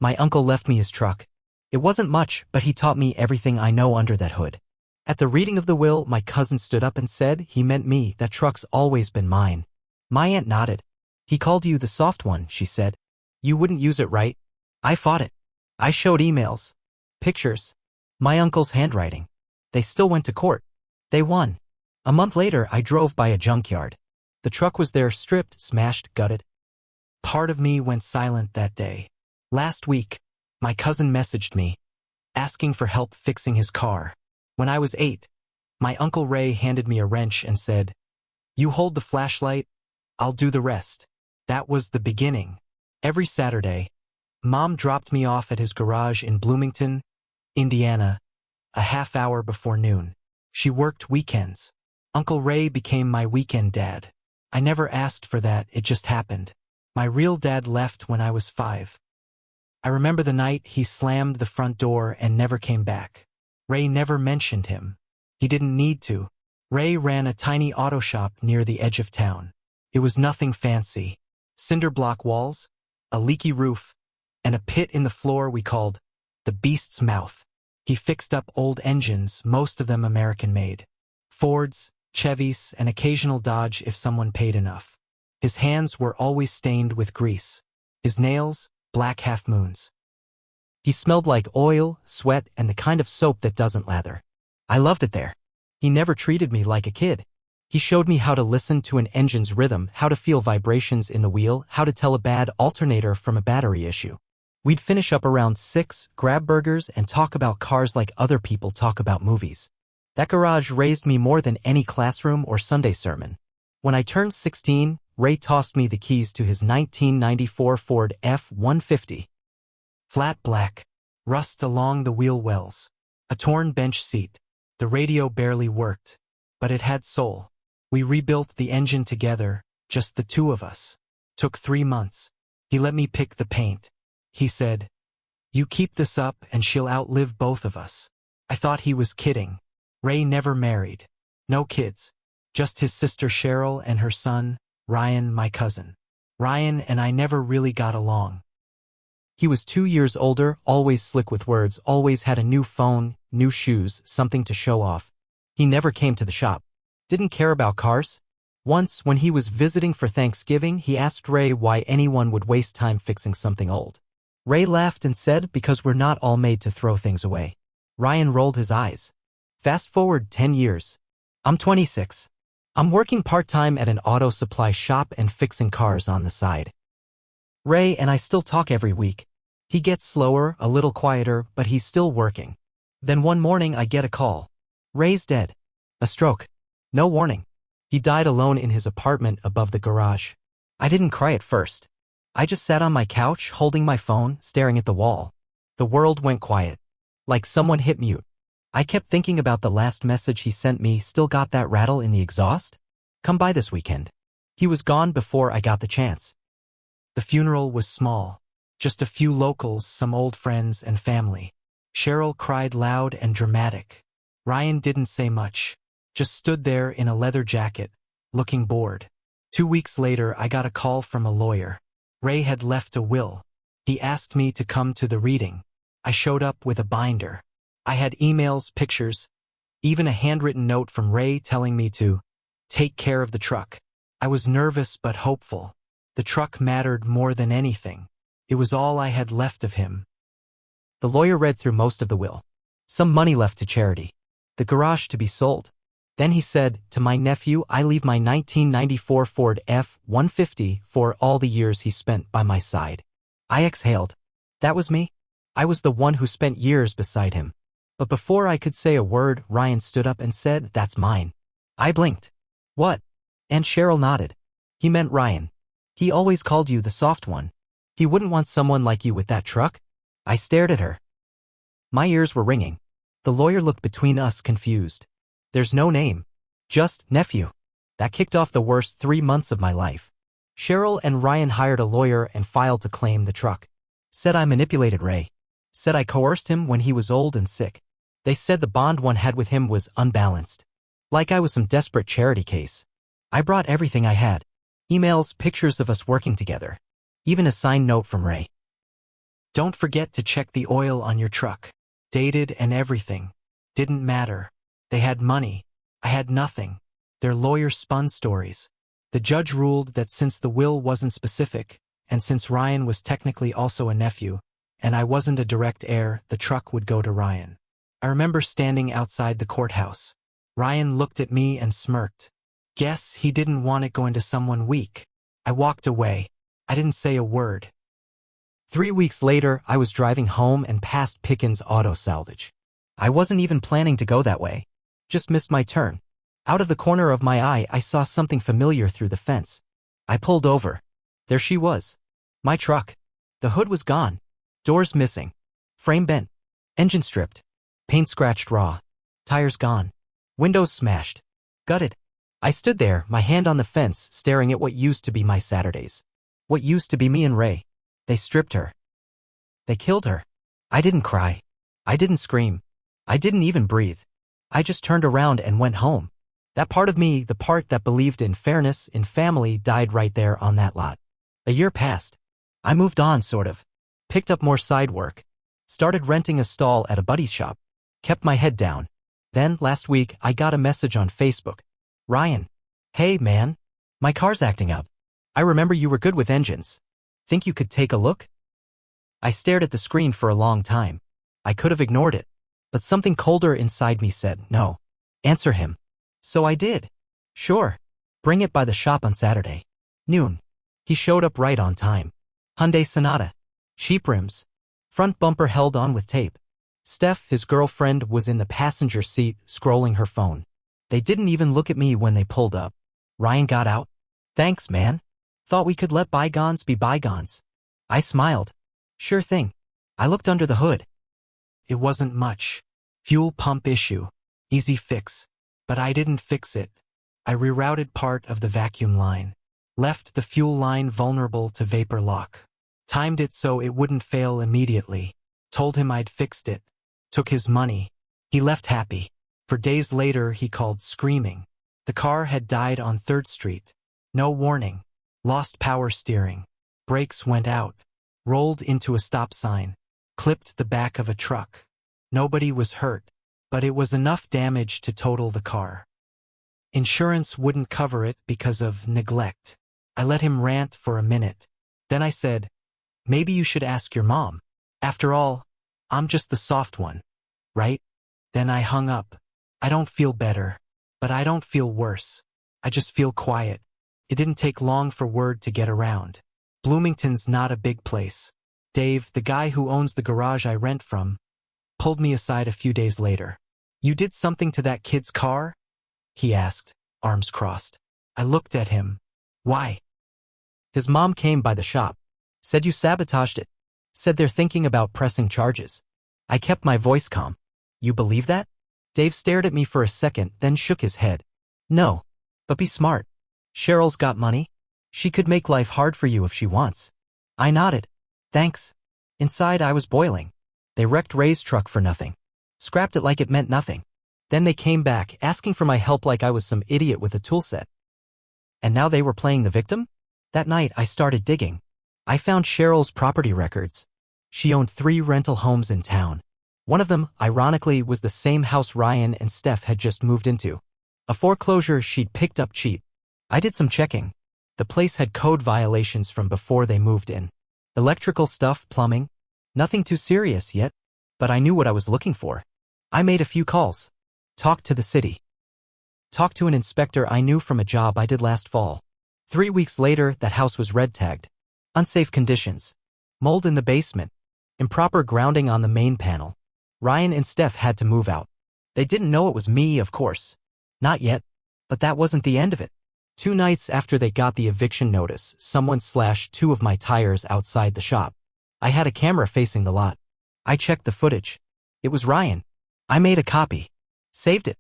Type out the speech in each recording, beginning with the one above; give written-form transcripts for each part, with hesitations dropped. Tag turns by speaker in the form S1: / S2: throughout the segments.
S1: My uncle left me his truck. It wasn't much, but he taught me everything I know under that hood. At the reading of the will, my cousin stood up and said he meant me. That truck's always been mine. My aunt nodded. He called you the soft one, she said. You wouldn't use it, right? I fought it. I showed emails, pictures, my uncle's handwriting. They still went to court. They won. A month later, I drove by a junkyard. The truck was there, stripped, smashed, gutted. Part of me went silent that day. Last week, my cousin messaged me, asking for help fixing his car. When I was 8, my Uncle Ray handed me a wrench and said, "You hold the flashlight, I'll do the rest." That was the beginning. Every Saturday, Mom dropped me off at his garage in Bloomington, Indiana, a half hour before noon. She worked weekends. Uncle Ray became my weekend dad. I never asked for that, it just happened. My real dad left when I was 5. I remember the night he slammed the front door and never came back. Ray never mentioned him. He didn't need to. Ray ran a tiny auto shop near the edge of town. It was nothing fancy. Cinder block walls, a leaky roof, and a pit in the floor we called the Beast's Mouth. He fixed up old engines, most of them American-made. Fords, Chevys, and occasional Dodge if someone paid enough. His hands were always stained with grease. His nails, black half-moons. He smelled like oil, sweat, and the kind of soap that doesn't lather. I loved it there. He never treated me like a kid. He showed me how to listen to an engine's rhythm, how to feel vibrations in the wheel, how to tell a bad alternator from a battery issue. We'd finish up around 6, grab burgers, and talk about cars like other people talk about movies. That garage raised me more than any classroom or Sunday sermon. When I turned 16, Ray tossed me the keys to his 1994 Ford F-150. Flat black, rust along the wheel wells, a torn bench seat. The radio barely worked, but it had soul. We rebuilt the engine together, just the two of us. Took 3 months. He let me pick the paint. He said, "You keep this up and she'll outlive both of us." I thought he was kidding. Ray never married. No kids. Just his sister Cheryl and her son, Ryan, my cousin. Ryan and I never really got along. He was 2 years older, always slick with words, always had a new phone, new shoes, something to show off. He never came to the shop. Didn't care about cars. Once, when he was visiting for Thanksgiving, he asked Ray why anyone would waste time fixing something old. Ray laughed and said, "Because we're not all made to throw things away." Ryan rolled his eyes. Fast forward 10 years. I'm 26. I'm working part-time at an auto supply shop and fixing cars on the side. Ray and I still talk every week. He gets slower, a little quieter, but he's still working. Then one morning I get a call. Ray's dead. A stroke. No warning. He died alone in his apartment above the garage. I didn't cry at first. I just sat on my couch, holding my phone, staring at the wall. The world went quiet. Like someone hit mute. I kept thinking about the last message he sent me. Still got that rattle in the exhaust? Come by this weekend. He was gone before I got the chance. The funeral was small. Just a few locals, some old friends and family. Cheryl cried loud and dramatic. Ryan didn't say much. Just stood there in a leather jacket, looking bored. 2 weeks later, I got a call from a lawyer. Ray had left a will. He asked me to come to the reading. I showed up with a binder. I had emails, pictures, even a handwritten note from Ray telling me to take care of the truck. I was nervous but hopeful. The truck mattered more than anything. It was all I had left of him. The lawyer read through most of the will. Some money left to charity. The garage to be sold. Then he said, "To my nephew, I leave my 1994 Ford F-150 for all the years he spent by my side." I exhaled. That was me. I was the one who spent years beside him. But before I could say a word, Ryan stood up and said, "That's mine." I blinked. "What?" And Cheryl nodded. "He meant Ryan. He always called you the soft one. He wouldn't want someone like you with that truck." I stared at her. My ears were ringing. The lawyer looked between us, confused. "There's no name. Just nephew." That kicked off the worst 3 months of my life. Cheryl and Ryan hired a lawyer and filed to claim the truck. Said I manipulated Ray. Said I coerced him when he was old and sick. They said the bond one had with him was unbalanced. Like I was some desperate charity case. I brought everything I had. Emails, pictures of us working together. Even a signed note from Ray. Don't forget to check the oil on your truck. Dated and everything. Didn't matter. They had money. I had nothing. Their lawyers spun stories. The judge ruled that since the will wasn't specific, and since Ryan was technically also a nephew, and I wasn't a direct heir, the truck would go to Ryan. I remember standing outside the courthouse. Ryan looked at me and smirked. Guess he didn't want it going to someone weak. I walked away. I didn't say a word. 3 weeks later, I was driving home and passed Pickens Auto Salvage. I wasn't even planning to go that way. Just missed my turn. Out of the corner of my eye, I saw something familiar through the fence. I pulled over. There she was. My truck. The hood was gone. Doors missing. Frame bent. Engine stripped. Paint scratched raw. Tires gone. Windows smashed. Gutted. I stood there, my hand on the fence, staring at what used to be my Saturdays. What used to be me and Ray. They stripped her. They killed her. I didn't cry. I didn't scream. I didn't even breathe. I just turned around and went home. That part of me, the part that believed in fairness, in family, died right there on that lot. A year passed. I moved on, sort of. Picked up more side work. Started renting a stall at a buddy's shop. Kept my head down. Then, last week, I got a message on Facebook. Ryan. Hey, man. My car's acting up. I remember you were good with engines. Think you could take a look? I stared at the screen for a long time. I could have ignored it. But something colder inside me said, no. Answer him. So I did. Sure. Bring it by the shop on Saturday. Noon. He showed up right on time. Hyundai Sonata. Cheap rims. Front bumper held on with tape. Steph, his girlfriend, was in the passenger seat, scrolling her phone. They didn't even look at me when they pulled up. Ryan got out. Thanks, man. Thought we could let bygones be bygones. I smiled. Sure thing. I looked under the hood. It wasn't much. Fuel pump issue. Easy fix. But I didn't fix it. I rerouted part of the vacuum line. Left the fuel line vulnerable to vapor lock. Timed it so it wouldn't fail immediately. Told him I'd fixed it. Took his money. He left happy. For days later, he called screaming. The car had died on 3rd Street. No warning. Lost power steering. Brakes went out. Rolled into a stop sign. Clipped the back of a truck. Nobody was hurt, but it was enough damage to total the car. Insurance wouldn't cover it because of neglect. I let him rant for a minute. Then I said, maybe you should ask your mom. After all, I'm just the soft one, right? Then I hung up. I don't feel better, but I don't feel worse. I just feel quiet. It didn't take long for word to get around. Bloomington's not a big place. Dave, the guy who owns the garage I rent from, pulled me aside a few days later. You did something to that kid's car? He asked, arms crossed. I looked at him. Why? His mom came by the shop. Said you sabotaged it. Said they're thinking about pressing charges. I kept my voice calm. You believe that? Dave stared at me for a second, then shook his head. No. But be smart. Cheryl's got money. She could make life hard for you if she wants. I nodded. Thanks. Inside I was boiling. They wrecked Ray's truck for nothing. Scrapped it like it meant nothing. Then they came back, asking for my help like I was some idiot with a tool set. And now they were playing the victim? That night I started digging. I found Cheryl's property records. She owned 3 rental homes in town. One of them, ironically, was the same house Ryan and Steph had just moved into. A foreclosure she'd picked up cheap. I did some checking. The place had code violations from before they moved in. Electrical stuff, plumbing. Nothing too serious yet, but I knew what I was looking for. I made a few calls. Talked to the city. Talked to an inspector I knew from a job I did last fall. 3 weeks later, that house was red-tagged. Unsafe conditions. Mold in the basement. Improper grounding on the main panel. Ryan and Steph had to move out. They didn't know it was me, of course. Not yet. But that wasn't the end of it. 2 nights after they got the eviction notice, someone slashed 2 of my tires outside the shop. I had a camera facing the lot. I checked the footage. It was Ryan. I made a copy. Saved it.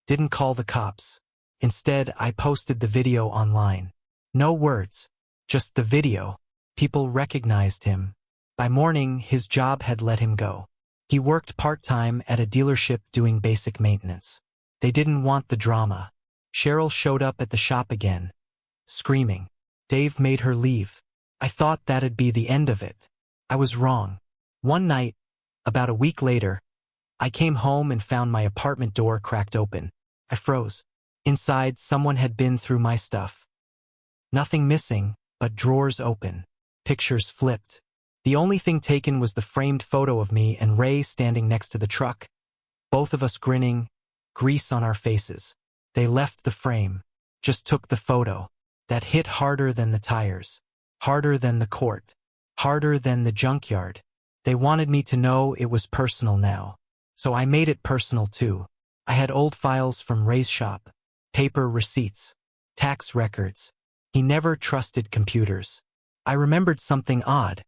S1: Didn't call the cops. Instead, I posted the video online. No words. Just the video. People recognized him. By morning, his job had let him go. He worked part-time at a dealership doing basic maintenance. They didn't want the drama. Cheryl showed up at the shop again, screaming. Dave made her leave. I thought that'd be the end of it. I was wrong. One night, about a week later, I came home and found my apartment door cracked open. I froze. Inside, someone had been through my stuff. Nothing missing, but drawers open. Pictures flipped. The only thing taken was the framed photo of me and Ray standing next to the truck. Both of us grinning, grease on our faces. They left the frame, just took the photo. That hit harder than the tires, harder than the court, harder than the junkyard. They wanted me to know it was personal now. So I made it personal too. I had old files from Ray's shop, paper receipts, tax records. He never trusted computers. I remembered something odd.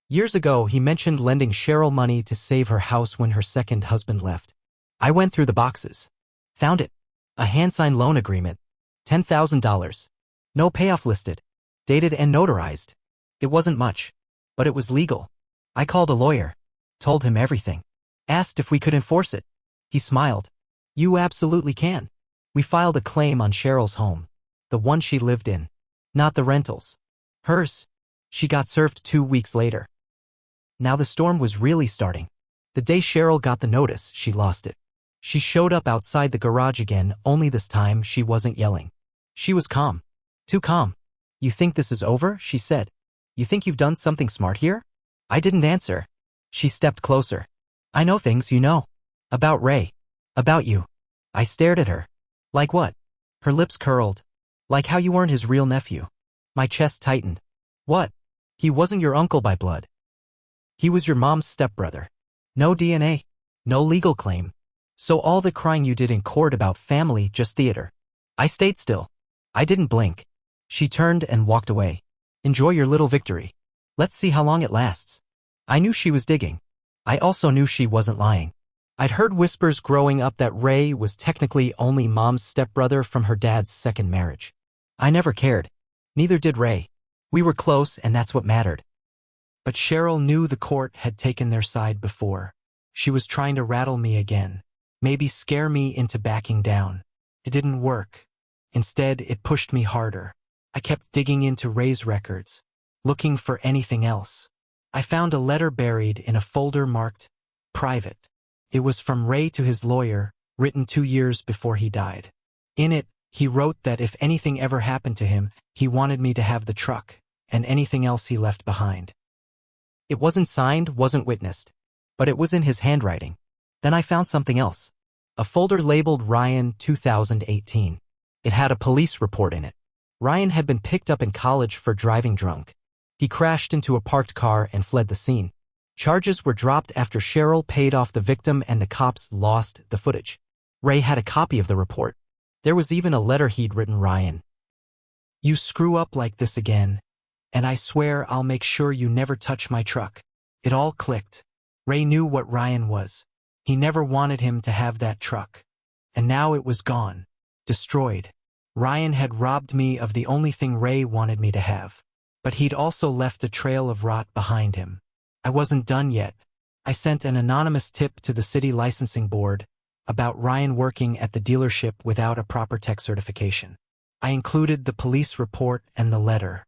S1: Years ago, he mentioned lending Cheryl money to save her house when her second husband left. I went through the boxes. Found it. A hand-signed loan agreement. $10,000. No payoff listed. Dated and notarized. It wasn't much, but it was legal. I called a lawyer. Told him everything. Asked if we could enforce it. He smiled. You absolutely can. We filed a claim on Cheryl's home. The one she lived in. Not the rentals. Hers. She got served 2 weeks later. Now the storm was really starting. The day Cheryl got the notice, she lost it. She showed up outside the garage again, only this time she wasn't yelling. She was calm. Too calm. You think this is over? She said. You think you've done something smart here? I didn't answer. She stepped closer. I know things you know. About Ray. About you. I stared at her. Like what? Her lips curled. Like how you weren't his real nephew. My chest tightened. What? He wasn't your uncle by blood. He was your mom's stepbrother. No DNA. No legal claim. So all the crying you did in court about family, just theater. I stayed still. I didn't blink. She turned and walked away. Enjoy your little victory. Let's see how long it lasts. I knew she was digging. I also knew she wasn't lying. I'd heard whispers growing up that Ray was technically only mom's stepbrother from her dad's second marriage. I never cared. Neither did Ray. We were close, and that's what mattered. But Cheryl knew the court had taken their side before. She was trying to rattle me again. Maybe scare me into backing down. It didn't work. Instead, it pushed me harder. I kept digging into Ray's records, looking for anything else. I found a letter buried in a folder marked private. It was from Ray to his lawyer, written 2 years before he died. In it, he wrote that if anything ever happened to him, he wanted me to have the truck and anything else he left behind. It wasn't signed, wasn't witnessed, but it was in his handwriting. Then I found something else. A folder labeled Ryan 2018. It had a police report in it. Ryan had been picked up in college for driving drunk. He crashed into a parked car and fled the scene. Charges were dropped after Cheryl paid off the victim and the cops lost the footage. Ray had a copy of the report. There was even a letter he'd written Ryan. You screw up like this again, and I swear I'll make sure you never touch my truck. It all clicked. Ray knew what Ryan was. He never wanted him to have that truck. And now it was gone. Destroyed. Ryan had robbed me of the only thing Ray wanted me to have. But he'd also left a trail of rot behind him. I wasn't done yet. I sent an anonymous tip to the city licensing board about Ryan working at the dealership without a proper tech certification. I included the police report and the letter.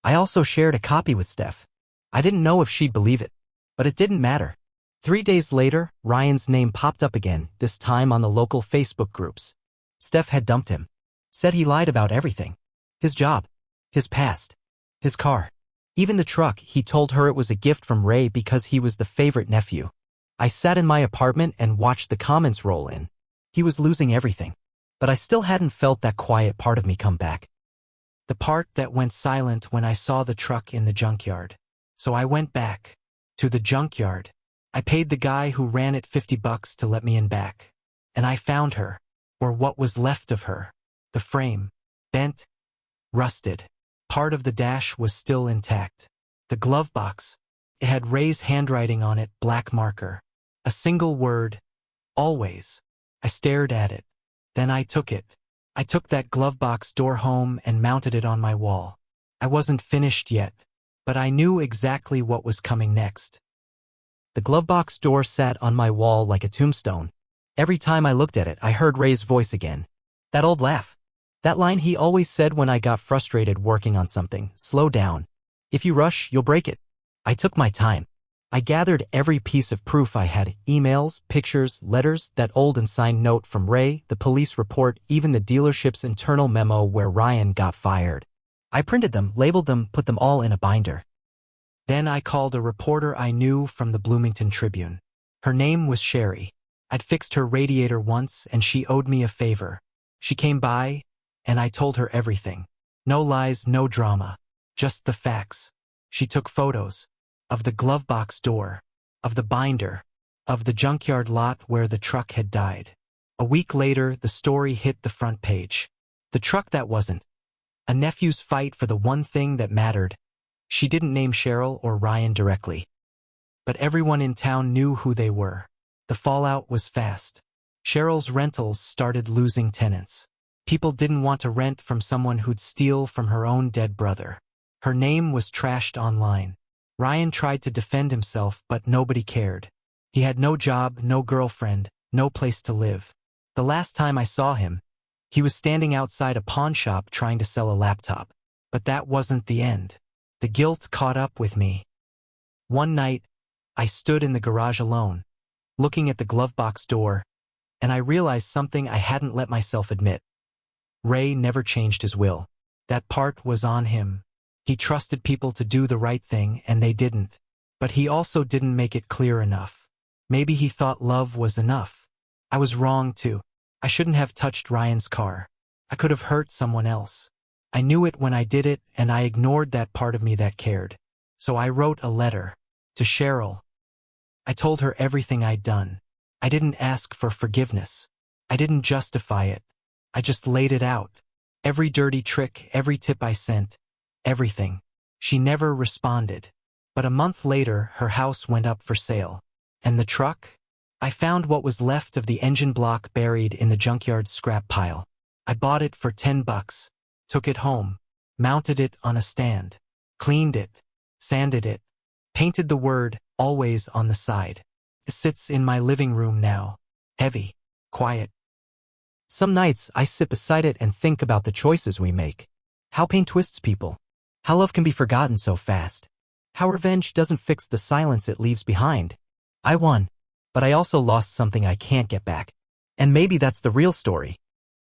S1: I also shared a copy with Steph. I didn't know if she'd believe it, but it didn't matter. 3 days later, Ryan's name popped up again, this time on the local Facebook groups. Steph had dumped him. Said he lied about everything. His job. His past. His car. Even the truck. He told her it was a gift from Ray because he was the favorite nephew. I sat in my apartment and watched the comments roll in. He was losing everything. But I still hadn't felt that quiet part of me come back. The part that went silent when I saw the truck in the junkyard. So I went back. To the junkyard. I paid the guy who ran it $50 to let me in back. And I found her. Or what was left of her. The frame. Bent. Rusted. Part of the dash was still intact. The glove box. It had Ray's handwriting on it, black marker. A single word. Always. I stared at it. Then I took it. I took that glove box door home and mounted it on my wall. I wasn't finished yet, but I knew exactly what was coming next. The glove box door sat on my wall like a tombstone. Every time I looked at it, I heard Ray's voice again. That old laugh. That line he always said when I got frustrated working on something. Slow down. If you rush, you'll break it. I took my time. I gathered every piece of proof I had, emails, pictures, letters, that old and signed note from Ray, the police report, even the dealership's internal memo where Ryan got fired. I printed them, labeled them, put them all in a binder. Then I called a reporter I knew from the Bloomington Tribune. Her name was Sherry. I'd fixed her radiator once and she owed me a favor. She came by, and I told her everything. No lies, no drama. Just the facts. She took photos of the glove box door, of the binder, of the junkyard lot where the truck had died. A week later, the story hit the front page. The truck that wasn't. A nephew's fight for the one thing that mattered. She didn't name Cheryl or Ryan directly. But everyone in town knew who they were. The fallout was fast. Cheryl's rentals started losing tenants. People didn't want to rent from someone who'd steal from her own dead brother. Her name was trashed online. Ryan tried to defend himself, but nobody cared. He had no job, no girlfriend, no place to live. The last time I saw him, he was standing outside a pawn shop trying to sell a laptop. But that wasn't the end. The guilt caught up with me. One night, I stood in the garage alone, looking at the glove box door, and I realized something I hadn't let myself admit. Ray never changed his will. That part was on him. He trusted people to do the right thing, and they didn't. But he also didn't make it clear enough. Maybe he thought love was enough. I was wrong, too. I shouldn't have touched Ryan's car. I could have hurt someone else. I knew it when I did it, and I ignored that part of me that cared. So I wrote a letter to Cheryl. I told her everything I'd done. I didn't ask for forgiveness. I didn't justify it. I just laid it out. Every dirty trick, every tip I sent, everything. She never responded. But a month later, her house went up for sale. And the truck? I found what was left of the engine block buried in the junkyard scrap pile. I bought it for $10, took it home, mounted it on a stand, cleaned it, sanded it, painted the word "always" on the side. It sits in my living room now, heavy, quiet. Some nights I sit beside it and think about the choices we make. How pain twists people. How love can be forgotten so fast. How revenge doesn't fix the silence it leaves behind. I won, but I also lost something I can't get back. And maybe that's the real story.